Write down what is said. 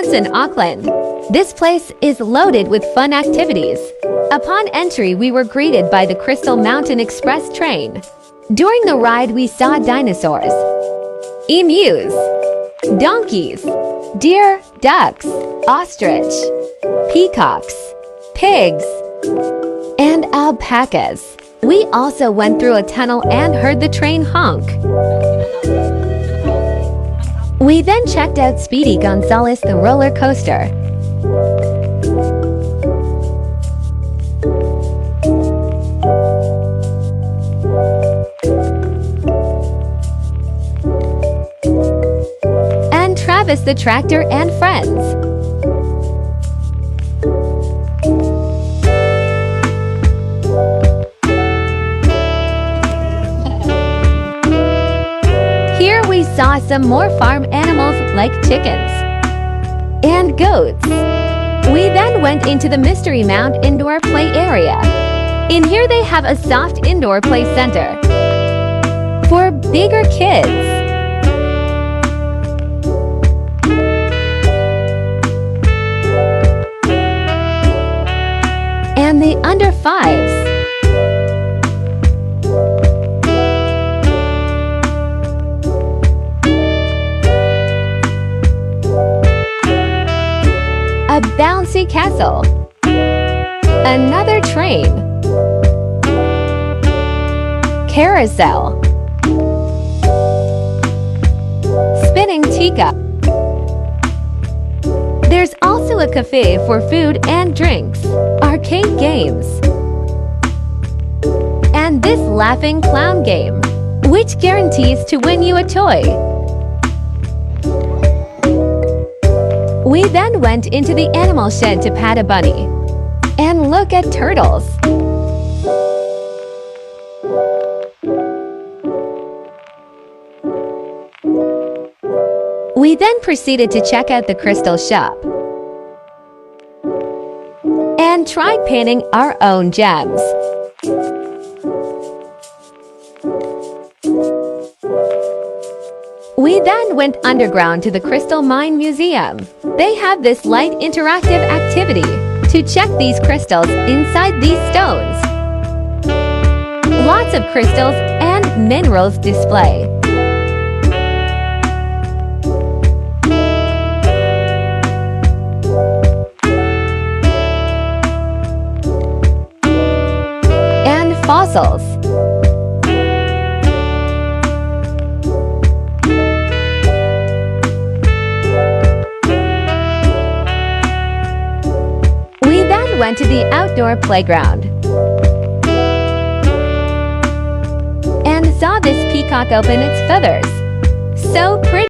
In Auckland. This place is loaded with fun activities. Upon entry, we were greeted by the Crystal Mountain Express train. During the ride, we saw dinosaurs, emus, donkeys, deer, ducks, ostrich, peacocks, pigs, and alpacas. We also went through a tunnel and heard the train honk. We then checked out Speedy Gonzales the roller coaster. And Travis the tractor and friends. Here we saw some more farm animals like chickens and goats. We then went into the Mystery Mound indoor play area. In here they have a soft indoor play center for bigger kids. And the under fives. A bouncy castle, another train, carousel, spinning teacup. There's also a cafe for food and drinks, arcade games, and this laughing clown game, which guarantees to win you a toy. We then went into the animal shed to pat a bunny and look at turtles. We then proceeded to check out the crystal shop and tried painting our own gems. We then went underground to the Crystal Mine Museum. They have this light interactive activity to check these crystals inside these stones. Lots of crystals and minerals display. And fossils. Went to the outdoor playground and saw this peacock open its feathers. So pretty.